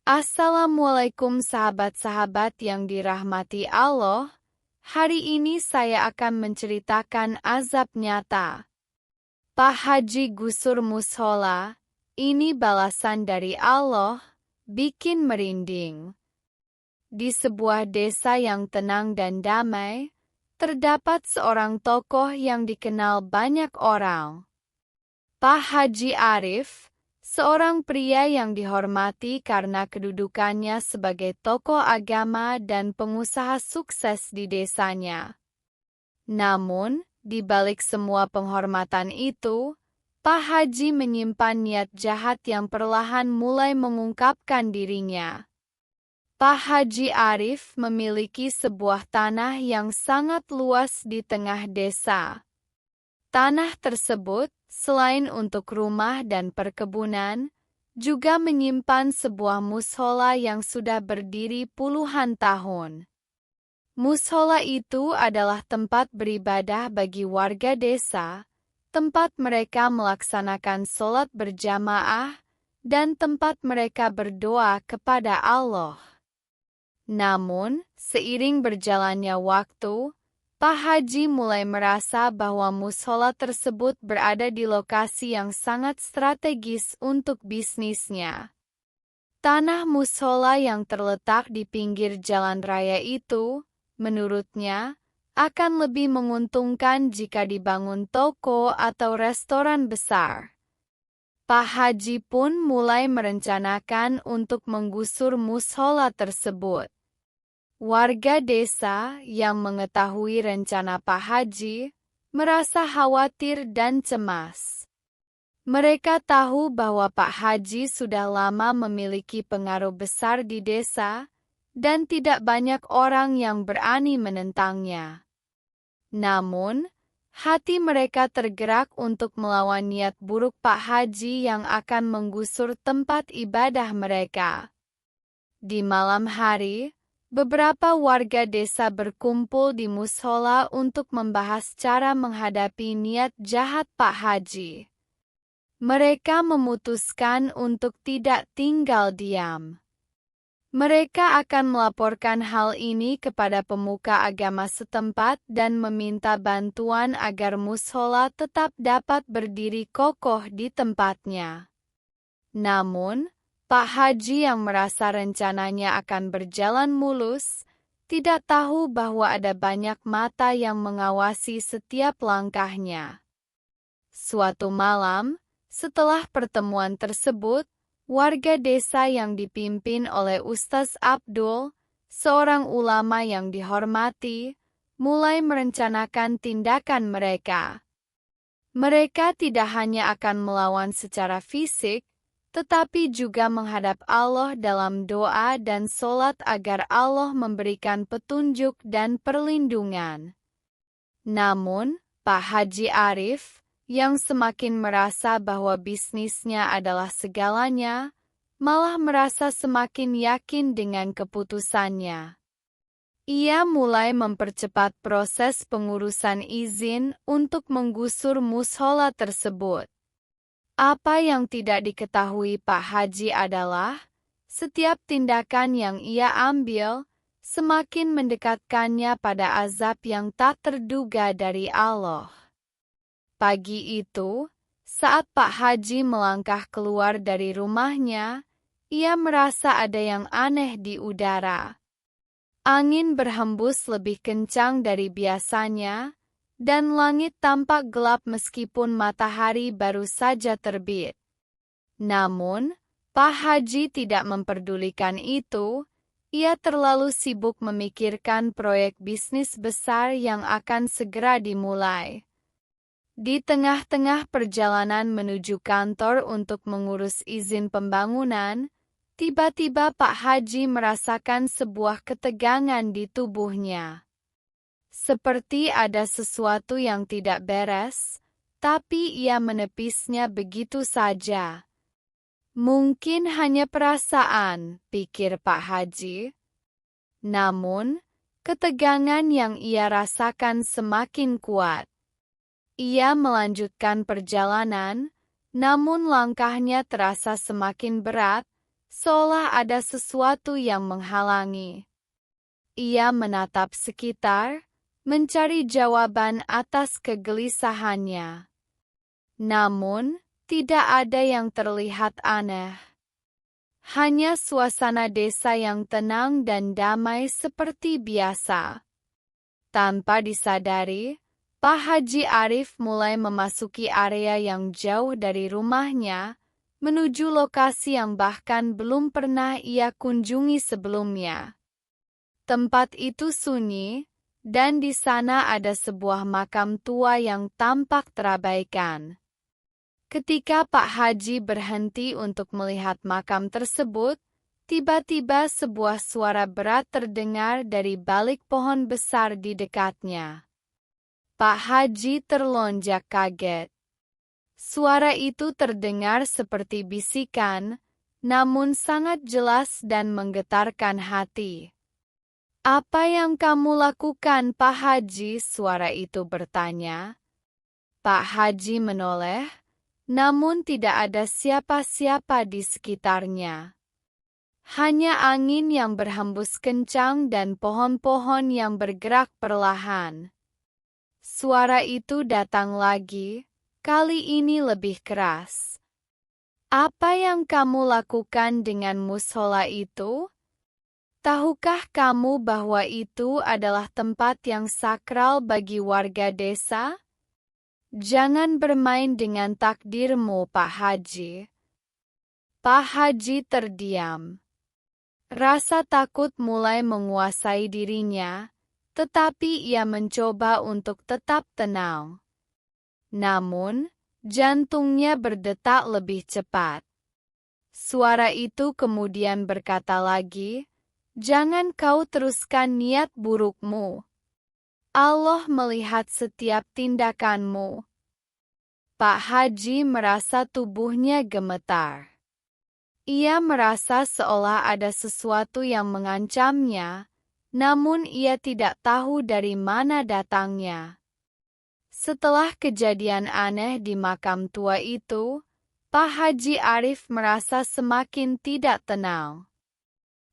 Assalamualaikum sahabat-sahabat yang dirahmati Allah. Hari ini saya akan menceritakan azab nyata. Pak Haji gusur mushola, ini balasan dari Allah, bikin merinding. Di sebuah desa yang tenang dan damai, terdapat seorang tokoh yang dikenal banyak orang. Pak Haji Arif, seorang pria yang dihormati karena kedudukannya sebagai tokoh agama dan pengusaha sukses di desanya. Namun, di balik semua penghormatan itu, Pak Haji menyimpan niat jahat yang perlahan mulai mengungkapkan dirinya. Pak Haji Arif memiliki sebuah tanah yang sangat luas di tengah desa. Tanah tersebut, selain untuk rumah dan perkebunan, juga menyimpan sebuah mushola yang sudah berdiri puluhan tahun. Mushola itu adalah tempat beribadah bagi warga desa, tempat mereka melaksanakan sholat berjamaah, dan tempat mereka berdoa kepada Allah. Namun, seiring berjalannya waktu, Pak Haji mulai merasa bahwa mushola tersebut berada di lokasi yang sangat strategis untuk bisnisnya. Tanah mushola yang terletak di pinggir jalan raya itu, menurutnya, akan lebih menguntungkan jika dibangun toko atau restoran besar. Pak Haji pun mulai merencanakan untuk menggusur mushola tersebut. Warga desa yang mengetahui rencana Pak Haji merasa khawatir dan cemas. Mereka tahu bahwa Pak Haji sudah lama memiliki pengaruh besar di desa dan tidak banyak orang yang berani menentangnya. Namun, hati mereka tergerak untuk melawan niat buruk Pak Haji yang akan menggusur tempat ibadah mereka. Di malam hari, beberapa warga desa berkumpul di mushola untuk membahas cara menghadapi niat jahat Pak Haji. Mereka memutuskan untuk tidak tinggal diam. Mereka akan melaporkan hal ini kepada pemuka agama setempat dan meminta bantuan agar mushola tetap dapat berdiri kokoh di tempatnya. Namun, Pak Haji yang merasa rencananya akan berjalan mulus, tidak tahu bahwa ada banyak mata yang mengawasi setiap langkahnya. Suatu malam, setelah pertemuan tersebut, warga desa yang dipimpin oleh Ustaz Abdul, seorang ulama yang dihormati, mulai merencanakan tindakan mereka. Mereka tidak hanya akan melawan secara fisik, tetapi juga menghadap Allah dalam doa dan sholat agar Allah memberikan petunjuk dan perlindungan. Namun, Pak Haji Arif, yang semakin merasa bahwa bisnisnya adalah segalanya, malah merasa semakin yakin dengan keputusannya. Ia mulai mempercepat proses pengurusan izin untuk menggusur mushola tersebut. Apa yang tidak diketahui Pak Haji adalah, setiap tindakan yang ia ambil, semakin mendekatkannya pada azab yang tak terduga dari Allah. Pagi itu, saat Pak Haji melangkah keluar dari rumahnya, ia merasa ada yang aneh di udara. Angin berhembus lebih kencang dari biasanya, dan langit tampak gelap meskipun matahari baru saja terbit. Namun, Pak Haji tidak memperdulikan itu, ia terlalu sibuk memikirkan proyek bisnis besar yang akan segera dimulai. Di tengah-tengah perjalanan menuju kantor untuk mengurus izin pembangunan, tiba-tiba Pak Haji merasakan sebuah ketegangan di tubuhnya. Seperti ada sesuatu yang tidak beres, tapi ia menepisnya begitu saja. Mungkin hanya perasaan, pikir Pak Haji. Namun, ketegangan yang ia rasakan semakin kuat. Ia melanjutkan perjalanan, namun langkahnya terasa semakin berat, seolah ada sesuatu yang menghalangi. Ia menatap sekitar, mencari jawaban atas kegelisahannya. Namun, tidak ada yang terlihat aneh. Hanya suasana desa yang tenang dan damai seperti biasa. Tanpa disadari, Pak Haji Arif mulai memasuki area yang jauh dari rumahnya, menuju lokasi yang bahkan belum pernah ia kunjungi sebelumnya. Tempat itu sunyi, dan di sana ada sebuah makam tua yang tampak terabaikan. Ketika Pak Haji berhenti untuk melihat makam tersebut, tiba-tiba sebuah suara berat terdengar dari balik pohon besar di dekatnya. Pak Haji terlonjak kaget. Suara itu terdengar seperti bisikan, namun sangat jelas dan menggetarkan hati. "Apa yang kamu lakukan, Pak Haji?" suara itu bertanya. Pak Haji menoleh, namun tidak ada siapa-siapa di sekitarnya. Hanya angin yang berhembus kencang dan pohon-pohon yang bergerak perlahan. Suara itu datang lagi, kali ini lebih keras. "Apa yang kamu lakukan dengan musola itu? Tahukah kamu bahwa itu adalah tempat yang sakral bagi warga desa? Jangan bermain dengan takdirmu, Pak Haji." Pak Haji terdiam. Rasa takut mulai menguasai dirinya, tetapi ia mencoba untuk tetap tenang. Namun, jantungnya berdetak lebih cepat. Suara itu kemudian berkata lagi, "Jangan kau teruskan niat burukmu. Allah melihat setiap tindakanmu." Pak Haji merasa tubuhnya gemetar. Ia merasa seolah ada sesuatu yang mengancamnya, namun ia tidak tahu dari mana datangnya. Setelah kejadian aneh di makam tua itu, Pak Haji Arif merasa semakin tidak tenang.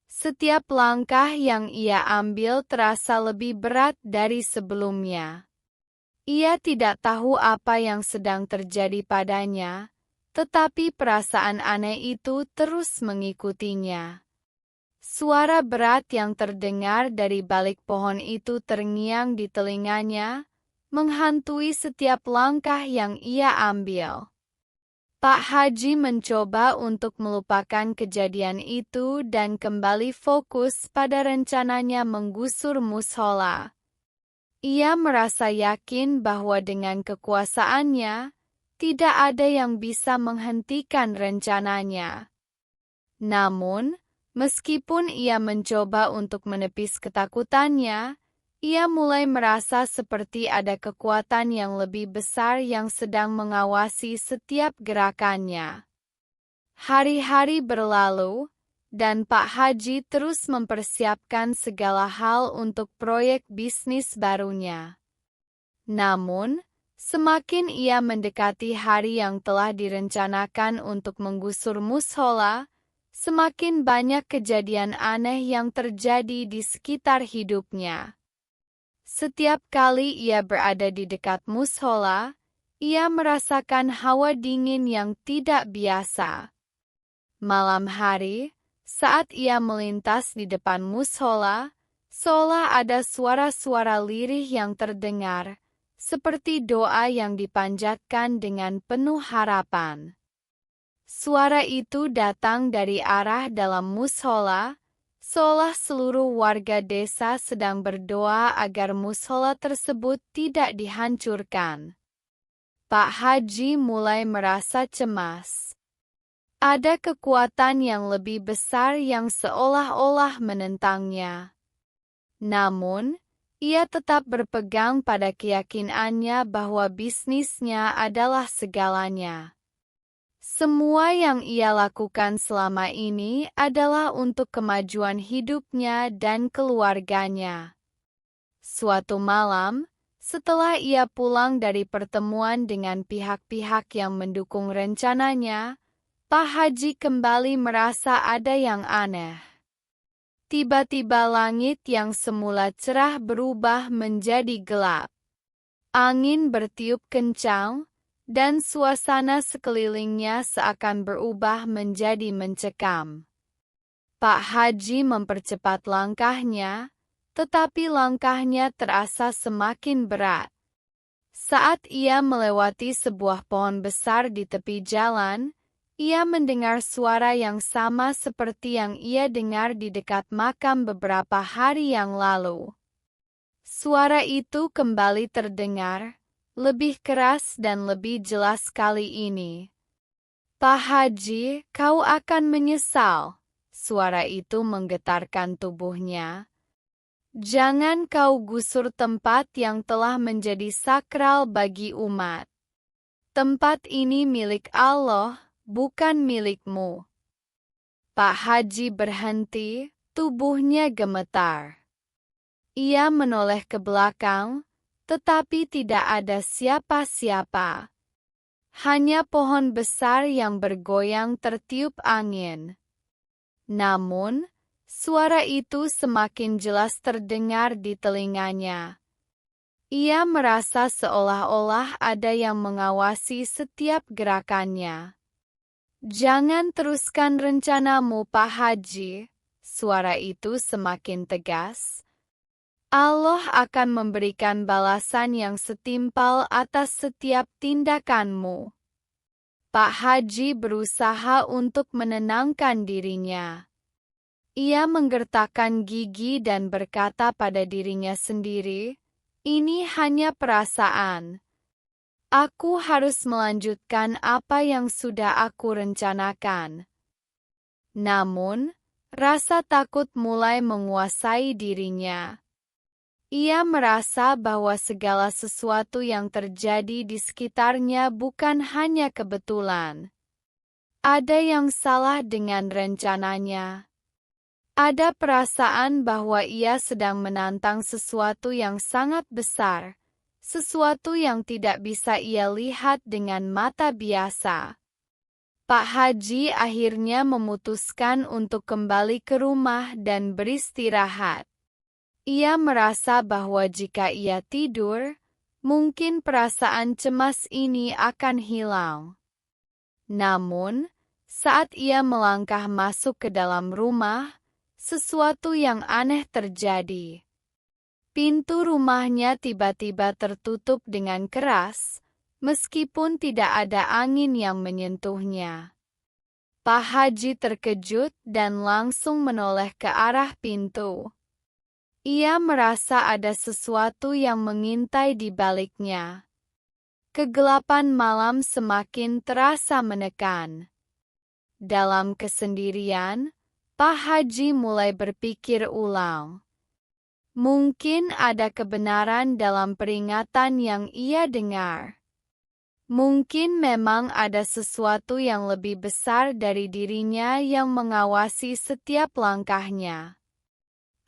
Setiap langkah yang ia ambil terasa lebih berat dari sebelumnya. Ia tidak tahu apa yang sedang terjadi padanya, tetapi perasaan aneh itu terus mengikutinya. Suara berat yang terdengar dari balik pohon itu terngiang di telinganya, menghantui setiap langkah yang ia ambil. Pak Haji mencoba untuk melupakan kejadian itu dan kembali fokus pada rencananya menggusur mushola. Ia merasa yakin bahwa dengan kekuasaannya, tidak ada yang bisa menghentikan rencananya. Namun, meskipun ia mencoba untuk menepis ketakutannya, ia mulai merasa seperti ada kekuatan yang lebih besar yang sedang mengawasi setiap gerakannya. Hari-hari berlalu, dan Pak Haji terus mempersiapkan segala hal untuk proyek bisnis barunya. Namun, semakin ia mendekati hari yang telah direncanakan untuk menggusur mushola, semakin banyak kejadian aneh yang terjadi di sekitar hidupnya. Setiap kali ia berada di dekat mushola, ia merasakan hawa dingin yang tidak biasa. Malam hari, saat ia melintas di depan mushola, seolah ada suara-suara lirih yang terdengar, seperti doa yang dipanjatkan dengan penuh harapan. Suara itu datang dari arah dalam mushola, seolah seluruh warga desa sedang berdoa agar mushola tersebut tidak dihancurkan. Pak Haji mulai merasa cemas. Ada kekuatan yang lebih besar yang seolah-olah menentangnya. Namun, ia tetap berpegang pada keyakinannya bahwa bisnisnya adalah segalanya. Semua yang ia lakukan selama ini adalah untuk kemajuan hidupnya dan keluarganya. Suatu malam, setelah ia pulang dari pertemuan dengan pihak-pihak yang mendukung rencananya, Pak Haji kembali merasa ada yang aneh. Tiba-tiba langit yang semula cerah berubah menjadi gelap. Angin bertiup kencang, dan suasana sekelilingnya seakan berubah menjadi mencekam. Pak Haji mempercepat langkahnya, tetapi langkahnya terasa semakin berat. Saat ia melewati sebuah pohon besar di tepi jalan, ia mendengar suara yang sama seperti yang ia dengar di dekat makam beberapa hari yang lalu. Suara itu kembali terdengar, lebih keras dan lebih jelas kali ini. Pak Haji, kau akan menyesal. Suara itu menggetarkan tubuhnya. Jangan kau gusur tempat yang telah menjadi sakral bagi umat. Tempat ini milik Allah, bukan milikmu. Pak Haji berhenti, tubuhnya gemetar. Ia menoleh ke belakang, tetapi tidak ada siapa-siapa. Hanya pohon besar yang bergoyang tertiup angin. Namun, suara itu semakin jelas terdengar di telinganya. Ia merasa seolah-olah ada yang mengawasi setiap gerakannya. Jangan teruskan rencanamu, Pak Haji. Suara itu semakin tegas. Allah akan memberikan balasan yang setimpal atas setiap tindakanmu. Pak Haji berusaha untuk menenangkan dirinya. Ia menggertakkan gigi dan berkata pada dirinya sendiri, "Ini hanya perasaan. Aku harus melanjutkan apa yang sudah aku rencanakan." Namun, rasa takut mulai menguasai dirinya. Ia merasa bahwa segala sesuatu yang terjadi di sekitarnya bukan hanya kebetulan. Ada yang salah dengan rencananya. Ada perasaan bahwa ia sedang menantang sesuatu yang sangat besar, sesuatu yang tidak bisa ia lihat dengan mata biasa. Pak Haji akhirnya memutuskan untuk kembali ke rumah dan beristirahat. Ia merasa bahwa jika ia tidur, mungkin perasaan cemas ini akan hilang. Namun, saat ia melangkah masuk ke dalam rumah, sesuatu yang aneh terjadi. Pintu rumahnya tiba-tiba tertutup dengan keras, meskipun tidak ada angin yang menyentuhnya. Pak Haji terkejut dan langsung menoleh ke arah pintu. Ia merasa ada sesuatu yang mengintai di baliknya. Kegelapan malam semakin terasa menekan. Dalam kesendirian, Pak Haji mulai berpikir ulang. Mungkin ada kebenaran dalam peringatan yang ia dengar. Mungkin memang ada sesuatu yang lebih besar dari dirinya yang mengawasi setiap langkahnya.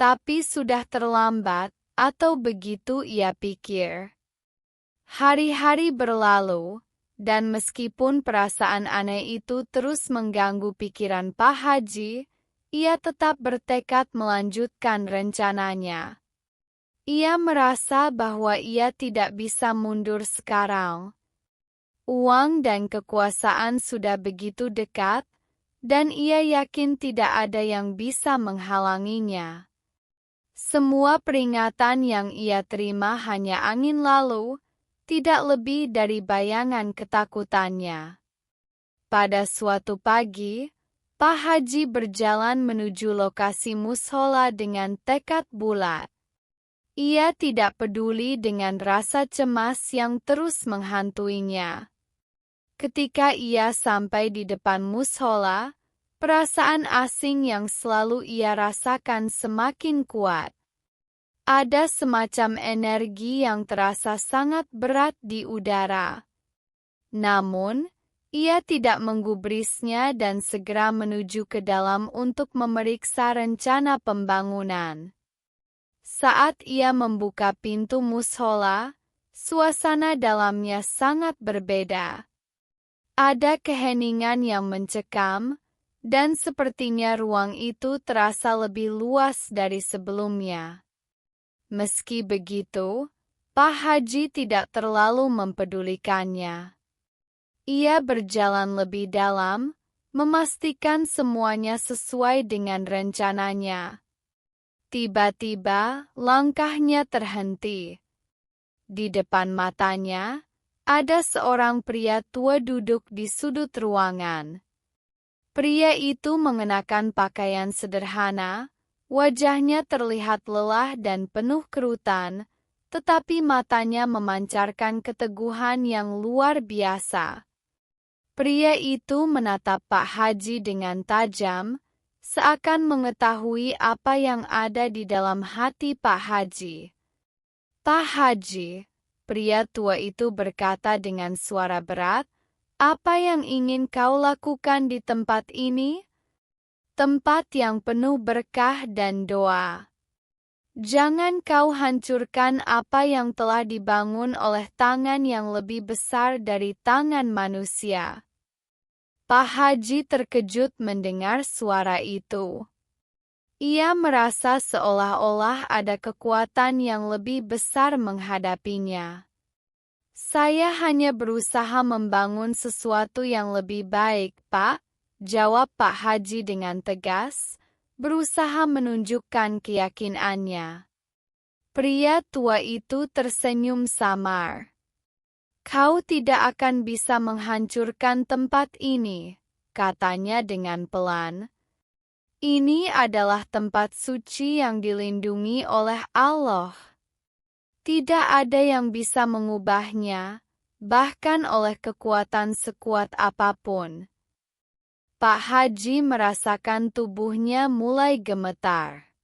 Tapi sudah terlambat, atau begitu ia pikir. Hari-hari berlalu, dan meskipun perasaan aneh itu terus mengganggu pikiran Pak Haji, ia tetap bertekad melanjutkan rencananya. Ia merasa bahwa ia tidak bisa mundur sekarang. Uang dan kekuasaan sudah begitu dekat, dan ia yakin tidak ada yang bisa menghalanginya. Semua peringatan yang ia terima hanya angin lalu, tidak lebih dari bayangan ketakutannya. Pada suatu pagi, Pak Haji berjalan menuju lokasi mushola dengan tekad bulat. Ia tidak peduli dengan rasa cemas yang terus menghantuinya. Ketika ia sampai di depan mushola, perasaan asing yang selalu ia rasakan semakin kuat. Ada semacam energi yang terasa sangat berat di udara. Namun, ia tidak menggubrisnya dan segera menuju ke dalam untuk memeriksa rencana pembangunan. Saat ia membuka pintu mushola, suasana dalamnya sangat berbeda. Ada keheningan yang mencekam, dan sepertinya ruang itu terasa lebih luas dari sebelumnya. Meski begitu, Pak Haji tidak terlalu mempedulikannya. Ia berjalan lebih dalam, memastikan semuanya sesuai dengan rencananya. Tiba-tiba, langkahnya terhenti. Di depan matanya, ada seorang pria tua duduk di sudut ruangan. Pria itu mengenakan pakaian sederhana, wajahnya terlihat lelah dan penuh kerutan, tetapi matanya memancarkan keteguhan yang luar biasa. Pria itu menatap Pak Haji dengan tajam, seakan mengetahui apa yang ada di dalam hati Pak Haji. Pak Haji, pria tua itu berkata dengan suara berat, "Apa yang ingin kau lakukan di tempat ini? Tempat yang penuh berkah dan doa. Jangan kau hancurkan apa yang telah dibangun oleh tangan yang lebih besar dari tangan manusia." Pak Haji terkejut mendengar suara itu. Ia merasa seolah-olah ada kekuatan yang lebih besar menghadapinya. "Saya hanya berusaha membangun sesuatu yang lebih baik, Pak," jawab Pak Haji dengan tegas, berusaha menunjukkan keyakinannya. Pria tua itu tersenyum samar. "Kau tidak akan bisa menghancurkan tempat ini," katanya dengan pelan. "Ini adalah tempat suci yang dilindungi oleh Allah. Tidak ada yang bisa mengubahnya, bahkan oleh kekuatan sekuat apapun." Pak Haji merasakan tubuhnya mulai gemetar.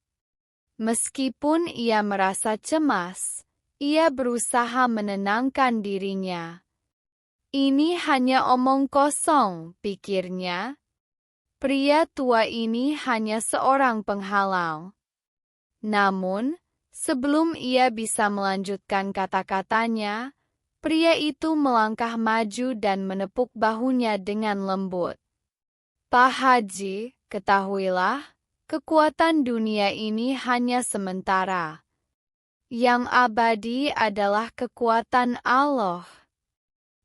Meskipun ia merasa cemas, ia berusaha menenangkan dirinya. "Ini hanya omong kosong," pikirnya. Pria tua ini hanya seorang penghalang. Namun, sebelum ia bisa melanjutkan kata-katanya, pria itu melangkah maju dan menepuk bahunya dengan lembut. "Pak Haji, ketahuilah, kekuatan dunia ini hanya sementara. Yang abadi adalah kekuatan Allah.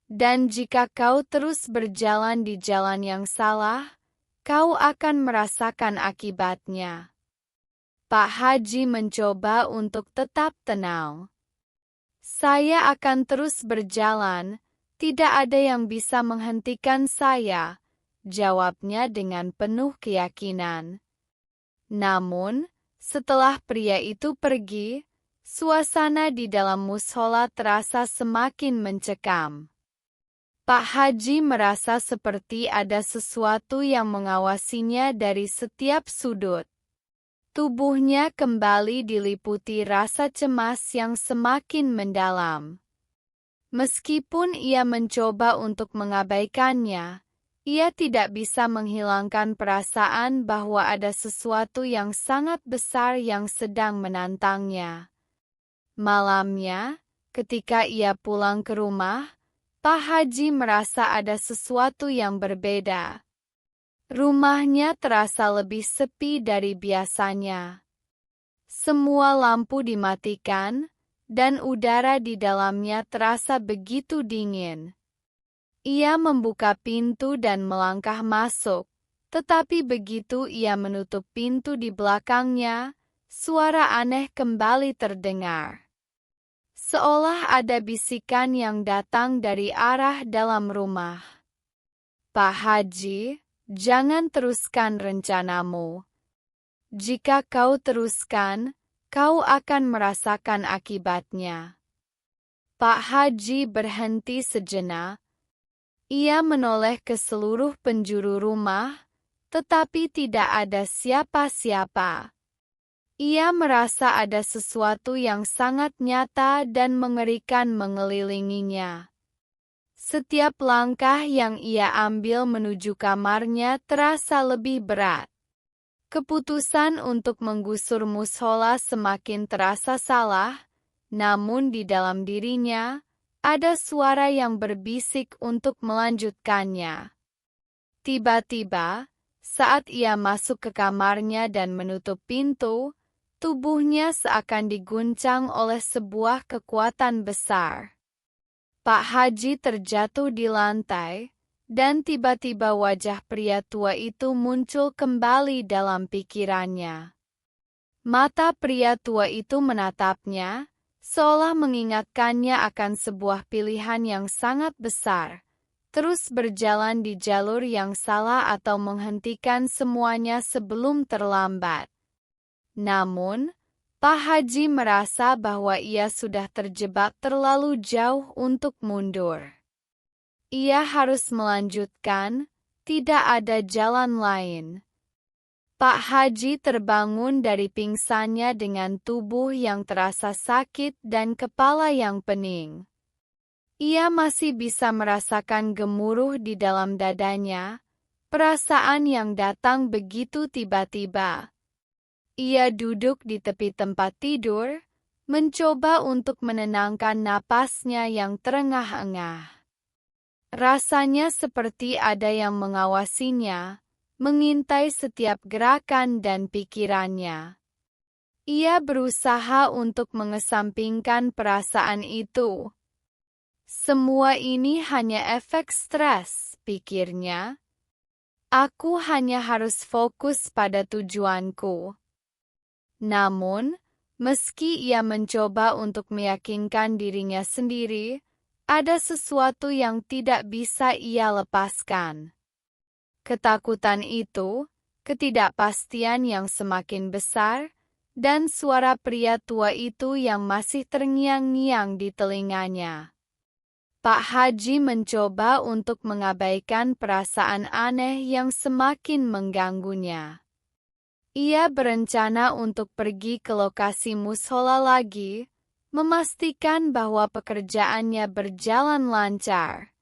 Dan jika kau terus berjalan di jalan yang salah, kau akan merasakan akibatnya." Pak Haji mencoba untuk tetap tenang. "Saya akan terus berjalan, tidak ada yang bisa menghentikan saya," jawabnya dengan penuh keyakinan. Namun, setelah pria itu pergi, suasana di dalam mushola terasa semakin mencekam. Pak Haji merasa seperti ada sesuatu yang mengawasinya dari setiap sudut. Tubuhnya kembali diliputi rasa cemas yang semakin mendalam. Meskipun ia mencoba untuk mengabaikannya, ia tidak bisa menghilangkan perasaan bahwa ada sesuatu yang sangat besar yang sedang menantangnya. Malamnya, ketika ia pulang ke rumah, Pak Haji merasa ada sesuatu yang berbeda. Rumahnya terasa lebih sepi dari biasanya. Semua lampu dimatikan, dan udara di dalamnya terasa begitu dingin. Ia membuka pintu dan melangkah masuk, tetapi begitu ia menutup pintu di belakangnya, suara aneh kembali terdengar. Seolah ada bisikan yang datang dari arah dalam rumah. "Pak Haji, jangan teruskan rencanamu. Jika kau teruskan, kau akan merasakan akibatnya." Pak Haji berhenti sejenak. Ia menoleh ke seluruh penjuru rumah, tetapi tidak ada siapa-siapa. Ia merasa ada sesuatu yang sangat nyata dan mengerikan mengelilinginya. Setiap langkah yang ia ambil menuju kamarnya terasa lebih berat. Keputusan untuk menggusur mushola semakin terasa salah, namun di dalam dirinya, Ada suara yang berbisik untuk melanjutkannya. Tiba-tiba, saat ia masuk ke kamarnya dan menutup pintu, tubuhnya seakan diguncang oleh sebuah kekuatan besar. Pak Haji terjatuh di lantai, dan tiba-tiba wajah pria tua itu muncul kembali dalam pikirannya. Mata pria tua itu menatapnya, seolah mengingatkannya akan sebuah pilihan yang sangat besar, terus berjalan di jalur yang salah atau menghentikan semuanya sebelum terlambat. Namun, Pak Haji merasa bahwa ia sudah terjebak terlalu jauh untuk mundur. Ia harus melanjutkan, tidak ada jalan lain. Pak Haji terbangun dari pingsannya dengan tubuh yang terasa sakit dan kepala yang pening. Ia masih bisa merasakan gemuruh di dalam dadanya, perasaan yang datang begitu tiba-tiba. Ia duduk di tepi tempat tidur, mencoba untuk menenangkan napasnya yang terengah-engah. Rasanya seperti ada yang mengawasinya, mengintai setiap gerakan dan pikirannya. Ia berusaha untuk mengesampingkan perasaan itu. Semua ini hanya efek stres, pikirnya. Aku hanya harus fokus pada tujuanku. Namun, meski ia mencoba untuk meyakinkan dirinya sendiri, ada sesuatu yang tidak bisa ia lepaskan. Ketakutan itu, ketidakpastian yang semakin besar, dan suara pria tua itu yang masih terngiang-ngiang di telinganya. Pak Haji mencoba untuk mengabaikan perasaan aneh yang semakin mengganggunya. Ia berencana untuk pergi ke lokasi mushola lagi, memastikan bahwa pekerjaannya berjalan lancar.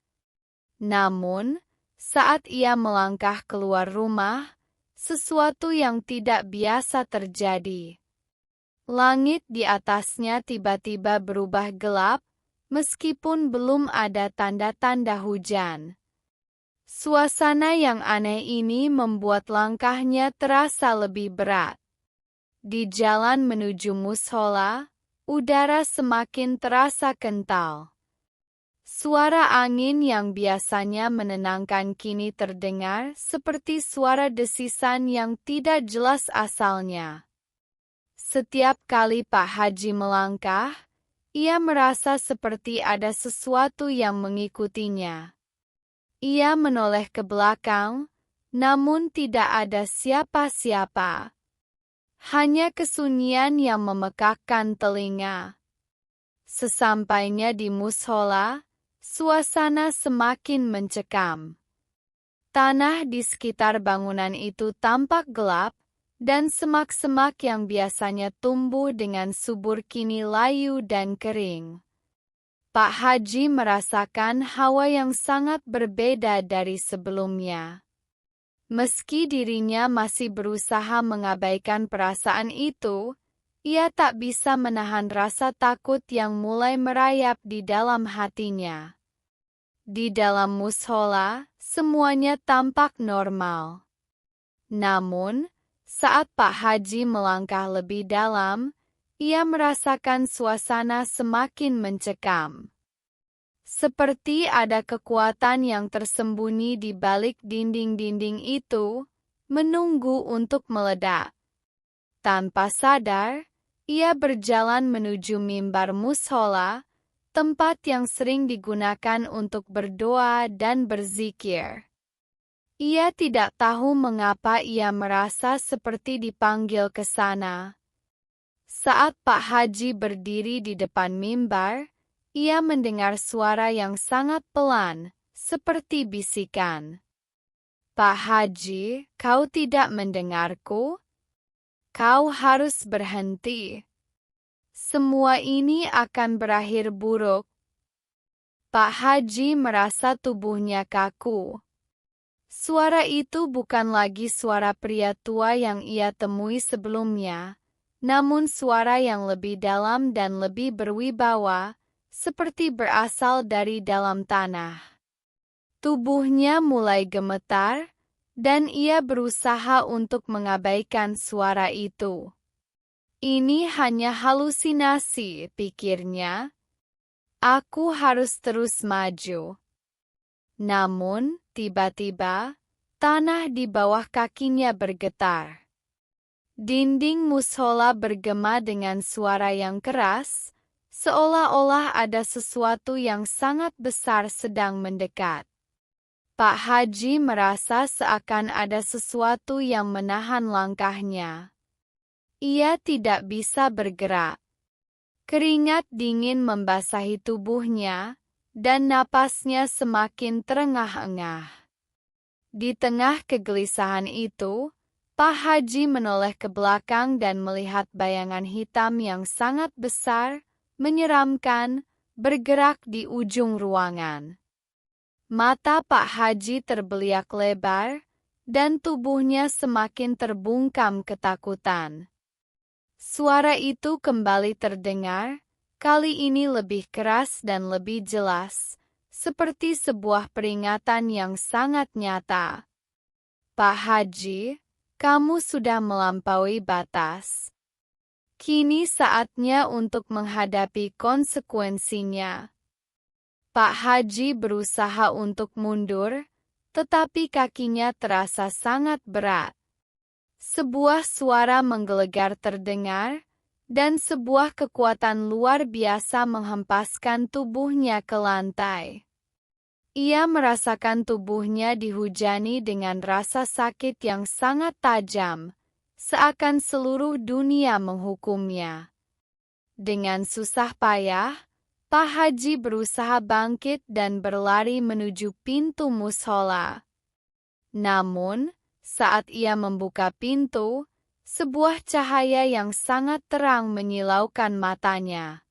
Namun, saat ia melangkah keluar rumah, sesuatu yang tidak biasa terjadi. Langit di atasnya tiba-tiba berubah gelap, meskipun belum ada tanda-tanda hujan. Suasana yang aneh ini membuat langkahnya terasa lebih berat. Di jalan menuju mushola, udara semakin terasa kental. Suara angin yang biasanya menenangkan kini terdengar seperti suara desisan yang tidak jelas asalnya. Setiap kali Pak Haji melangkah, ia merasa seperti ada sesuatu yang mengikutinya. Ia menoleh ke belakang, namun tidak ada siapa-siapa. Hanya kesunyian yang memekakkan telinga. Sesampainya di mushola, suasana semakin mencekam. Tanah di sekitar bangunan itu tampak gelap, dan semak-semak yang biasanya tumbuh dengan subur kini layu dan kering. Pak Haji merasakan hawa yang sangat berbeda dari sebelumnya. Meski dirinya masih berusaha mengabaikan perasaan itu, ia tak bisa menahan rasa takut yang mulai merayap di dalam hatinya. Di dalam mushola, semuanya tampak normal. Namun, saat Pak Haji melangkah lebih dalam, ia merasakan suasana semakin mencekam. Seperti ada kekuatan yang tersembunyi di balik dinding-dinding itu, menunggu untuk meledak. Tanpa sadar, ia berjalan menuju mimbar mushola, tempat yang sering digunakan untuk berdoa dan berzikir. Ia tidak tahu mengapa ia merasa seperti dipanggil ke sana. Saat Pak Haji berdiri di depan mimbar, ia mendengar suara yang sangat pelan, seperti bisikan. Pak Haji, kau tidak mendengarku? Kau harus berhenti. Semua ini akan berakhir buruk. Pak Haji merasa tubuhnya kaku. Suara itu bukan lagi suara pria tua yang ia temui sebelumnya, namun suara yang lebih dalam dan lebih berwibawa, seperti berasal dari dalam tanah. Tubuhnya mulai gemetar, dan ia berusaha untuk mengabaikan suara itu. Ini hanya halusinasi, pikirnya. Aku harus terus maju. Namun, tiba-tiba, tanah di bawah kakinya bergetar. Dinding musola bergema dengan suara yang keras, seolah-olah ada sesuatu yang sangat besar sedang mendekat. Pak Haji merasa seakan ada sesuatu yang menahan langkahnya. Ia tidak bisa bergerak. Keringat dingin membasahi tubuhnya, dan napasnya semakin terengah-engah. Di tengah kegelisahan itu, Pak Haji menoleh ke belakang dan melihat bayangan hitam yang sangat besar, menyeramkan, bergerak di ujung ruangan. Mata Pak Haji terbeliak lebar, dan tubuhnya semakin terbungkam ketakutan. Suara itu kembali terdengar, kali ini lebih keras dan lebih jelas, seperti sebuah peringatan yang sangat nyata. Pak Haji, kamu sudah melampaui batas. Kini saatnya untuk menghadapi konsekuensinya. Pak Haji berusaha untuk mundur, tetapi kakinya terasa sangat berat. Sebuah suara menggelegar terdengar, dan sebuah kekuatan luar biasa menghempaskan tubuhnya ke lantai. Ia merasakan tubuhnya dihujani dengan rasa sakit yang sangat tajam, seakan seluruh dunia menghukumnya. Dengan susah payah, Pak Haji berusaha bangkit dan berlari menuju pintu musola. Namun, saat ia membuka pintu, sebuah cahaya yang sangat terang menyilaukan matanya.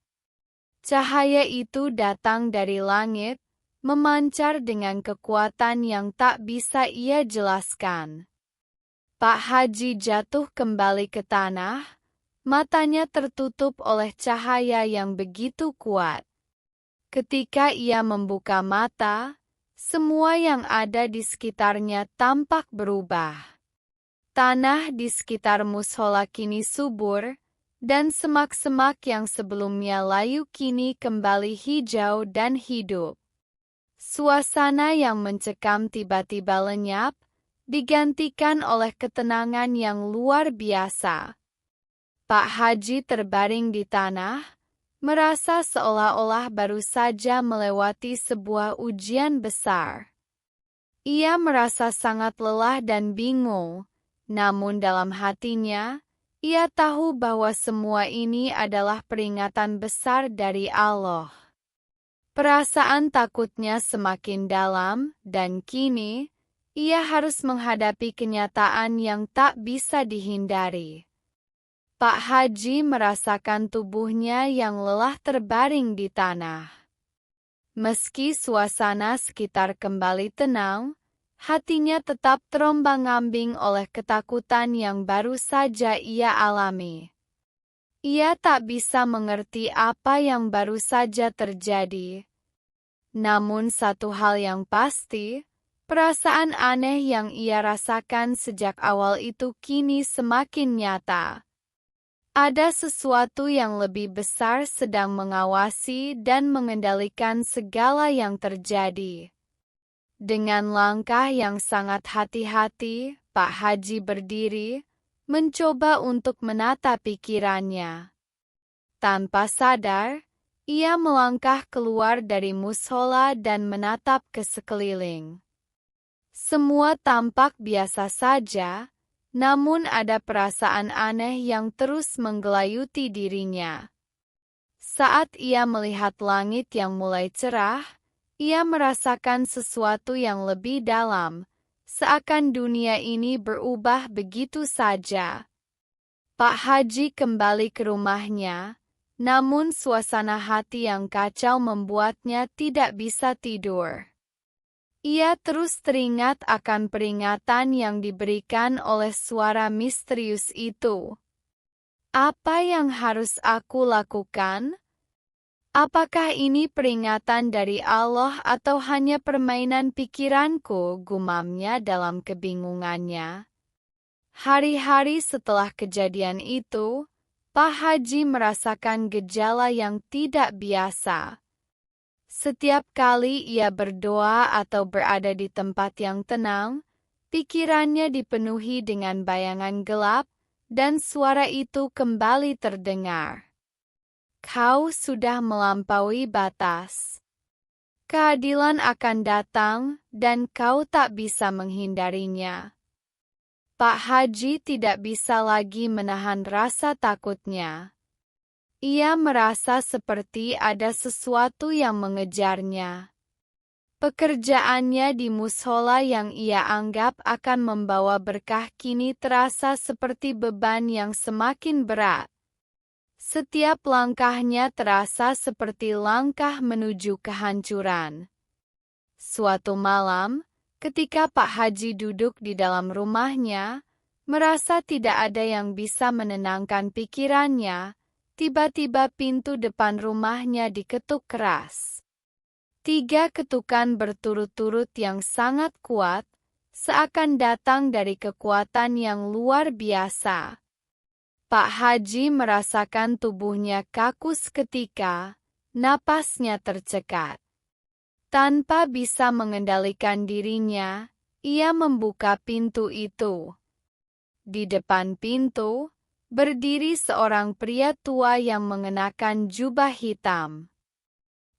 Cahaya itu datang dari langit, memancar dengan kekuatan yang tak bisa ia jelaskan. Pak Haji jatuh kembali ke tanah, matanya tertutup oleh cahaya yang begitu kuat. Ketika ia membuka mata, semua yang ada di sekitarnya tampak berubah. Tanah di sekitar musola kini subur, dan semak-semak yang sebelumnya layu kini kembali hijau dan hidup. Suasana yang mencekam tiba-tiba lenyap, digantikan oleh ketenangan yang luar biasa. Pak Haji terbaring di tanah, merasa seolah-olah baru saja melewati sebuah ujian besar. Ia merasa sangat lelah dan bingung, namun dalam hatinya, ia tahu bahwa semua ini adalah peringatan besar dari Allah. Perasaan takutnya semakin dalam, dan kini, ia harus menghadapi kenyataan yang tak bisa dihindari. Pak Haji merasakan tubuhnya yang lelah terbaring di tanah. Meski suasana sekitar kembali tenang, hatinya tetap terombang-ambing oleh ketakutan yang baru saja ia alami. Ia tak bisa mengerti apa yang baru saja terjadi. Namun satu hal yang pasti, perasaan aneh yang ia rasakan sejak awal itu kini semakin nyata. Ada sesuatu yang lebih besar sedang mengawasi dan mengendalikan segala yang terjadi. Dengan langkah yang sangat hati-hati, Pak Haji berdiri, mencoba untuk menata pikirannya. Tanpa sadar, ia melangkah keluar dari musola dan menatap ke sekeliling. Semua tampak biasa saja, namun ada perasaan aneh yang terus menggelayuti dirinya. Saat ia melihat langit yang mulai cerah, ia merasakan sesuatu yang lebih dalam, seakan dunia ini berubah begitu saja. Pak Haji kembali ke rumahnya, namun suasana hati yang kacau membuatnya tidak bisa tidur. Ia terus teringat akan peringatan yang diberikan oleh suara misterius itu. Apa yang harus aku lakukan? Apakah ini peringatan dari Allah atau hanya permainan pikiranku, gumamnya dalam kebingungannya. Hari-hari setelah kejadian itu, Pak Haji merasakan gejala yang tidak biasa. Setiap kali ia berdoa atau berada di tempat yang tenang, pikirannya dipenuhi dengan bayangan gelap, dan suara itu kembali terdengar. Kau sudah melampaui batas. Keadilan akan datang, dan kau tak bisa menghindarinya. Pak Haji tidak bisa lagi menahan rasa takutnya. Ia merasa seperti ada sesuatu yang mengejarnya. Pekerjaannya di musola yang ia anggap akan membawa berkah kini terasa seperti beban yang semakin berat. Setiap langkahnya terasa seperti langkah menuju kehancuran. Suatu malam, ketika Pak Haji duduk di dalam rumahnya, merasa tidak ada yang bisa menenangkan pikirannya, tiba-tiba pintu depan rumahnya diketuk keras. 3 ketukan berturut-turut yang sangat kuat, seakan datang dari kekuatan yang luar biasa. Pak Haji merasakan tubuhnya kaku seketika, napasnya tercekat. Tanpa bisa mengendalikan dirinya, ia membuka pintu itu. Di depan pintu, berdiri seorang pria tua yang mengenakan jubah hitam.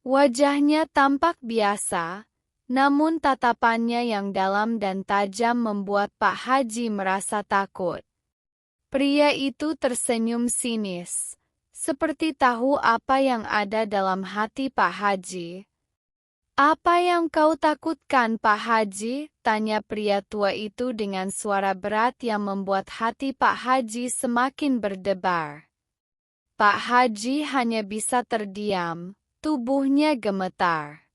Wajahnya tampak biasa, namun tatapannya yang dalam dan tajam membuat Pak Haji merasa takut. Pria itu tersenyum sinis, seperti tahu apa yang ada dalam hati Pak Haji. "Apa yang kau takutkan, Pak Haji?" tanya pria tua itu dengan suara berat yang membuat hati Pak Haji semakin berdebar. Pak Haji hanya bisa terdiam, tubuhnya gemetar.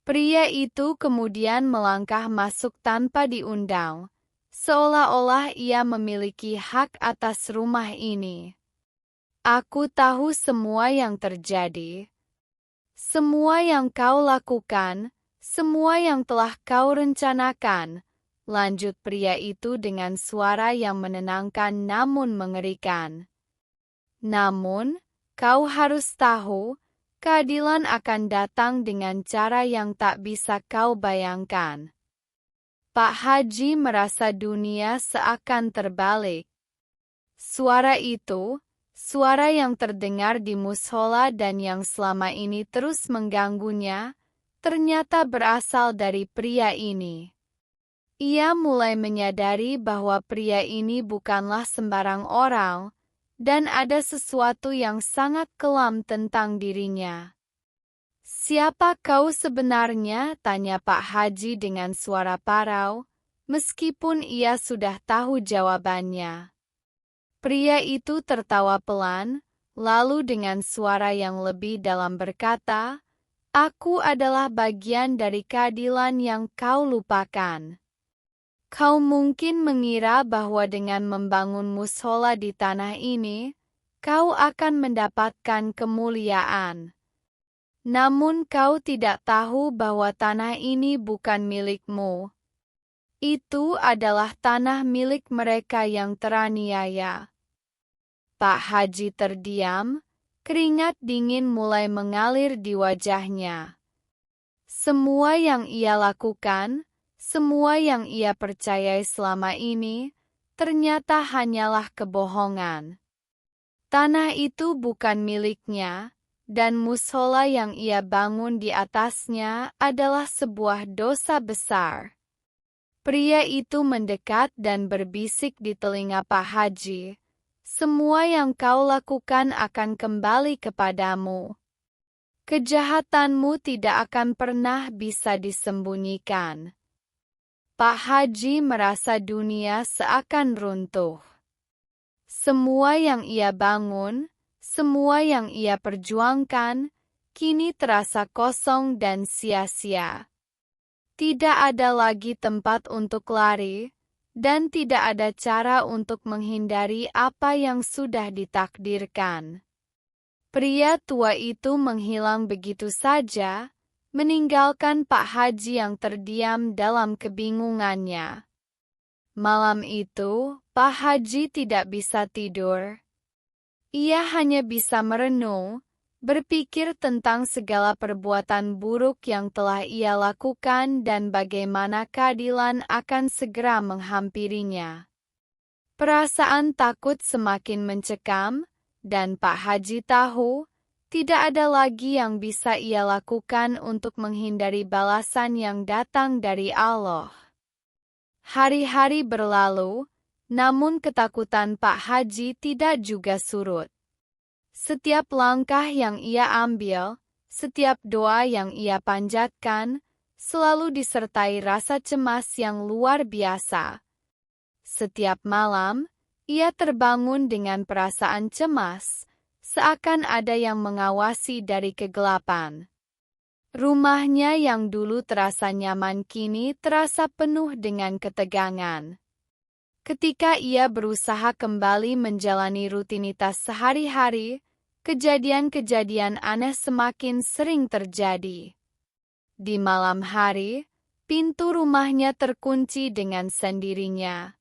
Pria itu kemudian melangkah masuk tanpa diundang, seolah-olah ia memiliki hak atas rumah ini. "Aku tahu semua yang terjadi. Semua yang kau lakukan, semua yang telah kau rencanakan," lanjut pria itu dengan suara yang menenangkan namun mengerikan. "Namun, kau harus tahu, keadilan akan datang dengan cara yang tak bisa kau bayangkan." Pak Haji merasa dunia seakan terbalik. Suara itu, suara yang terdengar di musola dan yang selama ini terus mengganggunya, ternyata berasal dari pria ini. Ia mulai menyadari bahwa pria ini bukanlah sembarang orang, dan ada sesuatu yang sangat kelam tentang dirinya. "Siapa kau sebenarnya?" tanya Pak Haji dengan suara parau, meskipun ia sudah tahu jawabannya. Pria itu tertawa pelan, lalu dengan suara yang lebih dalam berkata, "Aku adalah bagian dari keadilan yang kau lupakan. Kau mungkin mengira bahwa dengan membangun musola di tanah ini, kau akan mendapatkan kemuliaan. Namun kau tidak tahu bahwa tanah ini bukan milikmu. Itu adalah tanah milik mereka yang teraniaya." Pak Haji terdiam, keringat dingin mulai mengalir di wajahnya. Semua yang ia lakukan, semua yang ia percayai selama ini, ternyata hanyalah kebohongan. Tanah itu bukan miliknya, dan musola yang ia bangun di atasnya adalah sebuah dosa besar. Pria itu mendekat dan berbisik di telinga Pak Haji, "Semua yang kau lakukan akan kembali kepadamu. Kejahatanmu tidak akan pernah bisa disembunyikan." Pak Haji merasa dunia seakan runtuh. Semua yang ia bangun, semua yang ia perjuangkan, kini terasa kosong dan sia-sia. Tidak ada lagi tempat untuk lari, dan tidak ada cara untuk menghindari apa yang sudah ditakdirkan. Pria tua itu menghilang begitu saja, meninggalkan Pak Haji yang terdiam dalam kebingungannya. Malam itu, Pak Haji tidak bisa tidur. Ia hanya bisa merenung, berpikir tentang segala perbuatan buruk yang telah ia lakukan dan bagaimana keadilan akan segera menghampirinya. Perasaan takut semakin mencekam, dan Pak Haji tahu, tidak ada lagi yang bisa ia lakukan untuk menghindari balasan yang datang dari Allah. Hari-hari berlalu, namun ketakutan Pak Haji tidak juga surut. Setiap langkah yang ia ambil, setiap doa yang ia panjatkan, selalu disertai rasa cemas yang luar biasa. Setiap malam, ia terbangun dengan perasaan cemas, seakan ada yang mengawasi dari kegelapan. Rumahnya yang dulu terasa nyaman kini terasa penuh dengan ketegangan. Ketika ia berusaha kembali menjalani rutinitas sehari-hari, kejadian-kejadian aneh semakin sering terjadi. Di malam hari, pintu rumahnya terkunci dengan sendirinya.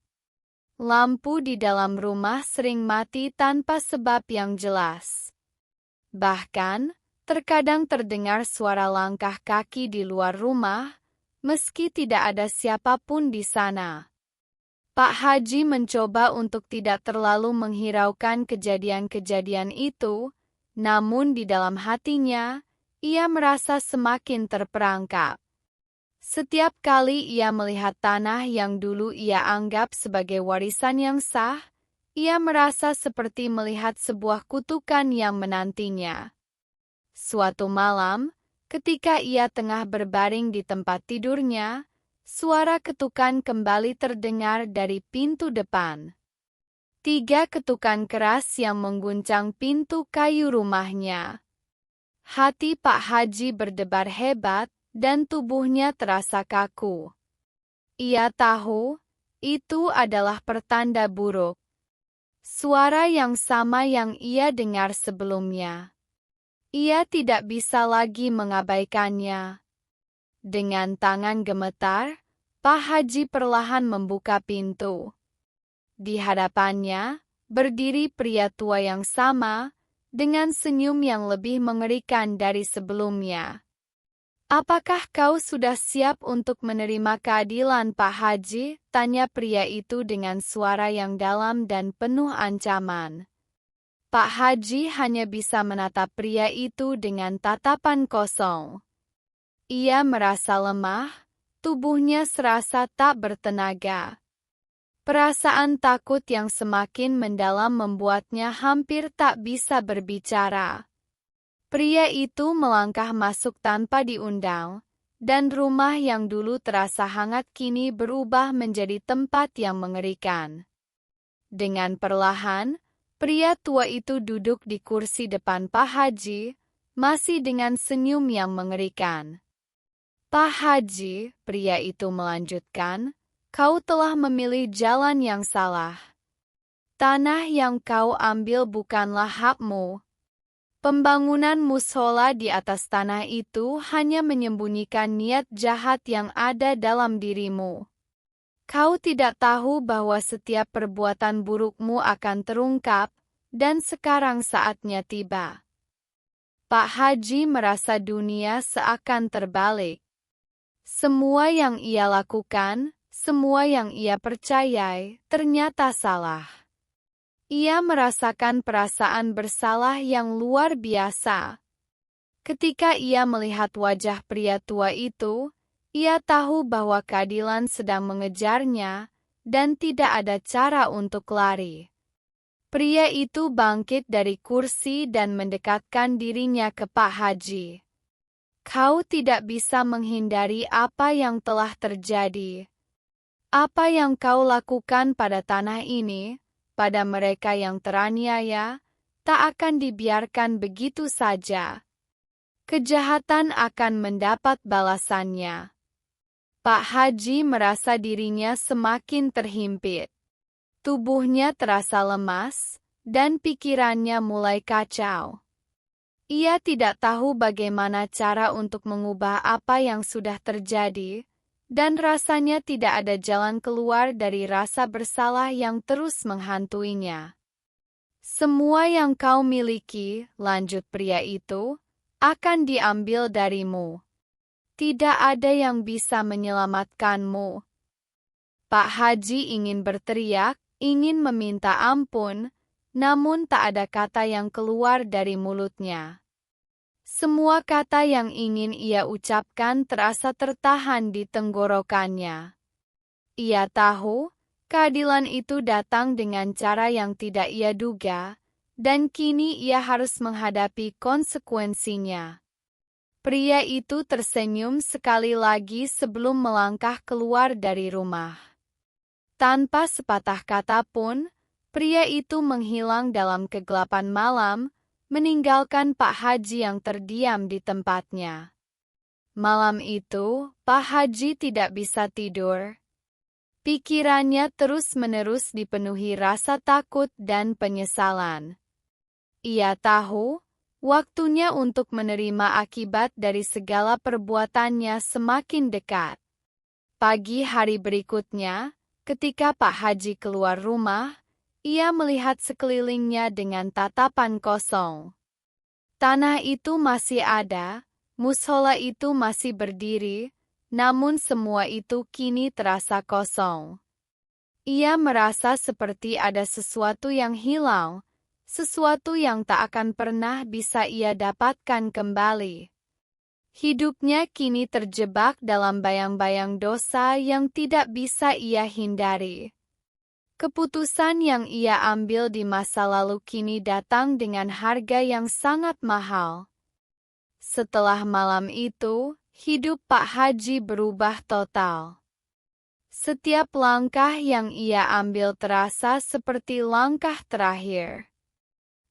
Lampu di dalam rumah sering mati tanpa sebab yang jelas. Bahkan, terkadang terdengar suara langkah kaki di luar rumah, meski tidak ada siapapun di sana. Pak Haji mencoba untuk tidak terlalu menghiraukan kejadian-kejadian itu, namun di dalam hatinya, ia merasa semakin terperangkap. Setiap kali ia melihat tanah yang dulu ia anggap sebagai warisan yang sah, ia merasa seperti melihat sebuah kutukan yang menantinya. Suatu malam, ketika ia tengah berbaring di tempat tidurnya, suara ketukan kembali terdengar dari pintu depan. 3 ketukan keras yang mengguncang pintu kayu rumahnya. Hati Pak Haji berdebar hebat dan tubuhnya terasa kaku. Ia tahu, itu adalah pertanda buruk. Suara yang sama yang ia dengar sebelumnya. Ia tidak bisa lagi mengabaikannya. Dengan tangan gemetar, Pak Haji perlahan membuka pintu. Di hadapannya, berdiri pria tua yang sama, dengan senyum yang lebih mengerikan dari sebelumnya. "Apakah kau sudah siap untuk menerima keadilan, Pak Haji?" tanya pria itu dengan suara yang dalam dan penuh ancaman. Pak Haji hanya bisa menatap pria itu dengan tatapan kosong. Ia merasa lemah, tubuhnya serasa tak bertenaga. Perasaan takut yang semakin mendalam membuatnya hampir tak bisa berbicara. Pria itu melangkah masuk tanpa diundang, dan rumah yang dulu terasa hangat kini berubah menjadi tempat yang mengerikan. Dengan perlahan, pria tua itu duduk di kursi depan Pak Haji, masih dengan senyum yang mengerikan. "Pak Haji," pria itu melanjutkan, "kau telah memilih jalan yang salah. Tanah yang kau ambil bukanlah hakmu. Pembangunan mushola di atas tanah itu hanya menyembunyikan niat jahat yang ada dalam dirimu. Kau tidak tahu bahwa setiap perbuatan burukmu akan terungkap, dan sekarang saatnya tiba." Pak Haji merasa dunia seakan terbalik. Semua yang ia lakukan, semua yang ia percayai, ternyata salah. Ia merasakan perasaan bersalah yang luar biasa. Ketika ia melihat wajah pria tua itu, ia tahu bahwa keadilan sedang mengejarnya, dan tidak ada cara untuk lari. Pria itu bangkit dari kursi dan mendekatkan dirinya ke Pak Haji. "Kau tidak bisa menghindari apa yang telah terjadi. Apa yang kau lakukan pada tanah ini, pada mereka yang teraniaya, tak akan dibiarkan begitu saja. Kejahatan akan mendapat balasannya." Pak Haji merasa dirinya semakin terhimpit. Tubuhnya terasa lemas, dan pikirannya mulai kacau. Ia tidak tahu bagaimana cara untuk mengubah apa yang sudah terjadi, dan rasanya tidak ada jalan keluar dari rasa bersalah yang terus menghantuinya. Semua yang kau miliki, lanjut pria itu, akan diambil darimu. Tidak ada yang bisa menyelamatkanmu. Pak Haji ingin berteriak, ingin meminta ampun, namun tak ada kata yang keluar dari mulutnya. Semua kata yang ingin ia ucapkan terasa tertahan di tenggorokannya. Ia tahu, keadilan itu datang dengan cara yang tidak ia duga, dan kini ia harus menghadapi konsekuensinya. Pria itu tersenyum sekali lagi sebelum melangkah keluar dari rumah. Tanpa sepatah kata pun, pria itu menghilang dalam kegelapan malam, meninggalkan Pak Haji yang terdiam di tempatnya. Malam itu, Pak Haji tidak bisa tidur. Pikirannya terus-menerus dipenuhi rasa takut dan penyesalan. Ia tahu, waktunya untuk menerima akibat dari segala perbuatannya semakin dekat. Pagi hari berikutnya, ketika Pak Haji keluar rumah, ia melihat sekelilingnya dengan tatapan kosong. Tanah itu masih ada, mushola itu masih berdiri, namun semua itu kini terasa kosong. Ia merasa seperti ada sesuatu yang hilang, sesuatu yang tak akan pernah bisa ia dapatkan kembali. Hidupnya kini terjebak dalam bayang-bayang dosa yang tidak bisa ia hindari. Keputusan yang ia ambil di masa lalu kini datang dengan harga yang sangat mahal. Setelah malam itu, hidup Pak Haji berubah total. Setiap langkah yang ia ambil terasa seperti langkah terakhir.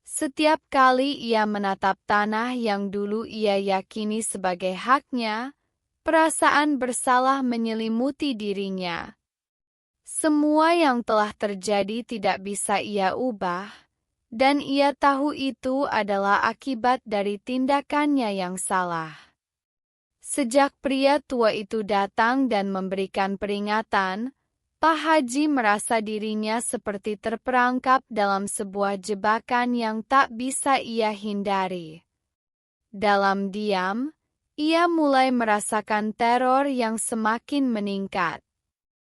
Setiap kali ia menatap tanah yang dulu ia yakini sebagai haknya, perasaan bersalah menyelimuti dirinya. Semua yang telah terjadi tidak bisa ia ubah, dan ia tahu itu adalah akibat dari tindakannya yang salah. Sejak pria tua itu datang dan memberikan peringatan, Pak Haji merasa dirinya seperti terperangkap dalam sebuah jebakan yang tak bisa ia hindari. Dalam diam, ia mulai merasakan teror yang semakin meningkat.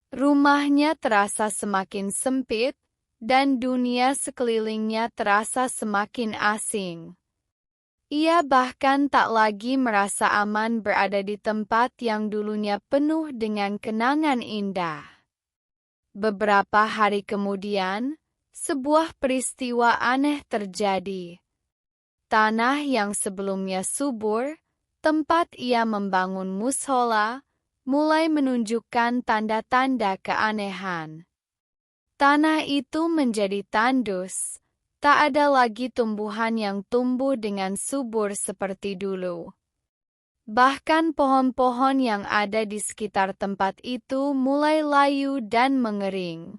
Rumahnya terasa semakin sempit, dan dunia sekelilingnya terasa semakin asing. Ia bahkan tak lagi merasa aman berada di tempat yang dulunya penuh dengan kenangan indah. Beberapa hari kemudian, sebuah peristiwa aneh terjadi. Tanah yang sebelumnya subur, tempat ia membangun mushola, mulai menunjukkan tanda-tanda keanehan. Tanah itu menjadi tandus, tak ada lagi tumbuhan yang tumbuh dengan subur seperti dulu. Bahkan pohon-pohon yang ada di sekitar tempat itu mulai layu dan mengering.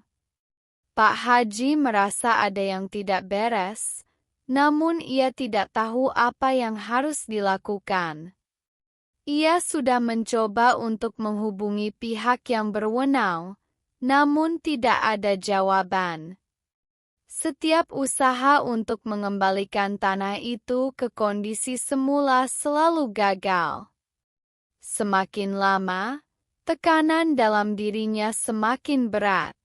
Pak Haji merasa ada yang tidak beres, namun ia tidak tahu apa yang harus dilakukan. Ia sudah mencoba untuk menghubungi pihak yang berwenang, namun tidak ada jawaban. Setiap usaha untuk mengembalikan tanah itu ke kondisi semula selalu gagal. Semakin lama, tekanan dalam dirinya semakin berat.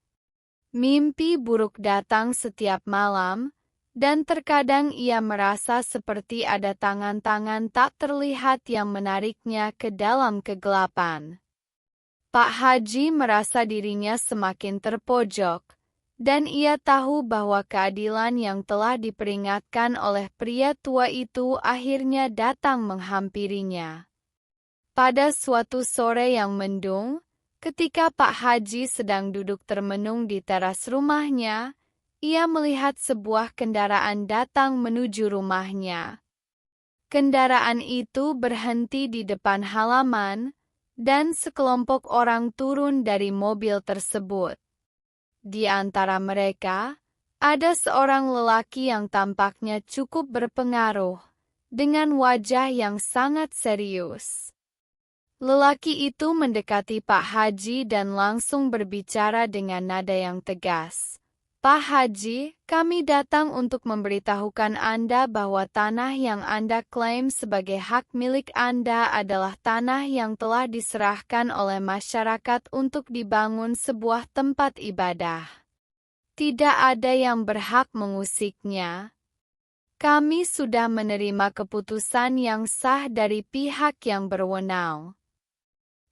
Mimpi buruk datang setiap malam, dan terkadang ia merasa seperti ada tangan-tangan tak terlihat yang menariknya ke dalam kegelapan. Pak Haji merasa dirinya semakin terpojok, dan ia tahu bahwa keadilan yang telah diperingatkan oleh pria tua itu akhirnya datang menghampirinya. Pada suatu sore yang mendung, ketika Pak Haji sedang duduk termenung di teras rumahnya, ia melihat sebuah kendaraan datang menuju rumahnya. Kendaraan itu berhenti di depan halaman, dan sekelompok orang turun dari mobil tersebut. Di antara mereka, ada seorang lelaki yang tampaknya cukup berpengaruh, dengan wajah yang sangat serius. Lelaki itu mendekati Pak Haji dan langsung berbicara dengan nada yang tegas. Pak Haji, kami datang untuk memberitahukan Anda bahwa tanah yang Anda klaim sebagai hak milik Anda adalah tanah yang telah diserahkan oleh masyarakat untuk dibangun sebuah tempat ibadah. Tidak ada yang berhak mengusiknya. Kami sudah menerima keputusan yang sah dari pihak yang berwenang.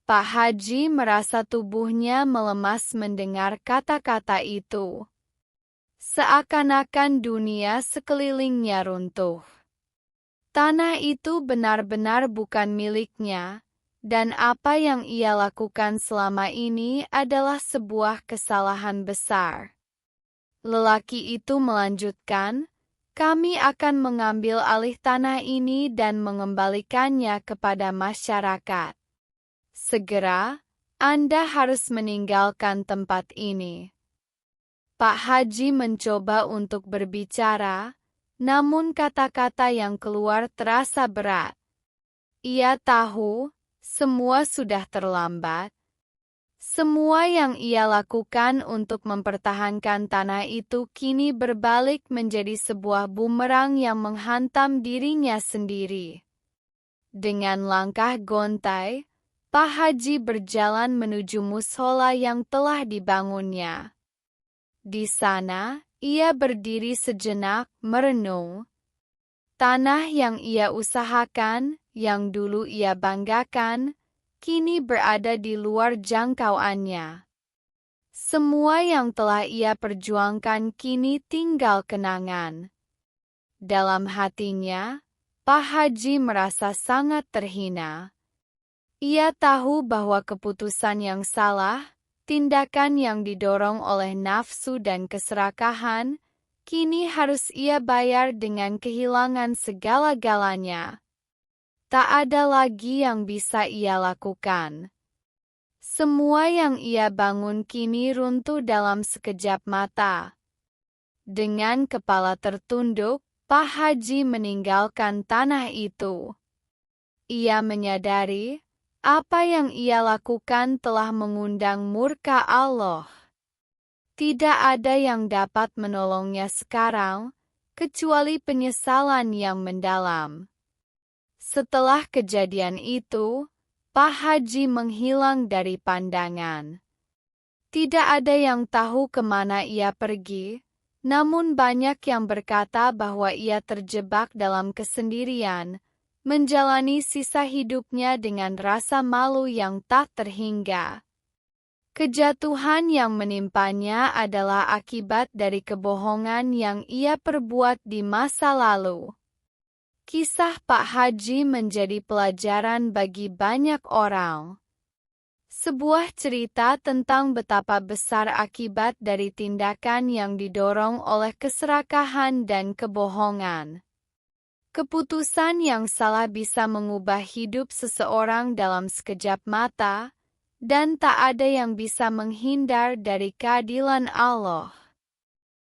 Pak Haji merasa tubuhnya melemas mendengar kata-kata itu. Seakan-akan dunia sekelilingnya runtuh. Tanah itu benar-benar bukan miliknya, dan apa yang ia lakukan selama ini adalah sebuah kesalahan besar. Lelaki itu melanjutkan, kami akan mengambil alih tanah ini dan mengembalikannya kepada masyarakat. Segera, Anda harus meninggalkan tempat ini. Pak Haji mencoba untuk berbicara, namun kata-kata yang keluar terasa berat. Ia tahu, semua sudah terlambat. Semua yang ia lakukan untuk mempertahankan tanah itu kini berbalik menjadi sebuah bumerang yang menghantam dirinya sendiri. Dengan langkah gontai, Pak Haji berjalan menuju mushola yang telah dibangunnya. Di sana, ia berdiri sejenak merenung. Tanah yang ia usahakan, yang dulu ia banggakan, kini berada di luar jangkauannya. Semua yang telah ia perjuangkan kini tinggal kenangan. Dalam hatinya, Pak Haji merasa sangat terhina. Ia tahu bahwa keputusan yang salah, tindakan yang didorong oleh nafsu dan keserakahan, kini harus ia bayar dengan kehilangan segala-galanya. Tak ada lagi yang bisa ia lakukan. Semua yang ia bangun kini runtuh dalam sekejap mata. Dengan kepala tertunduk, Pak Haji meninggalkan tanah itu. Ia menyadari, apa yang ia lakukan telah mengundang murka Allah. Tidak ada yang dapat menolongnya sekarang, kecuali penyesalan yang mendalam. Setelah kejadian itu, Pak Haji menghilang dari pandangan. Tidak ada yang tahu kemana ia pergi, namun banyak yang berkata bahwa ia terjebak dalam kesendirian, menjalani sisa hidupnya dengan rasa malu yang tak terhingga. Kejatuhan yang menimpanya adalah akibat dari kebohongan yang ia perbuat di masa lalu. Kisah Pak Haji menjadi pelajaran bagi banyak orang. Sebuah cerita tentang betapa besar akibat dari tindakan yang didorong oleh keserakahan dan kebohongan. Keputusan yang salah bisa mengubah hidup seseorang dalam sekejap mata, dan tak ada yang bisa menghindar dari keadilan Allah.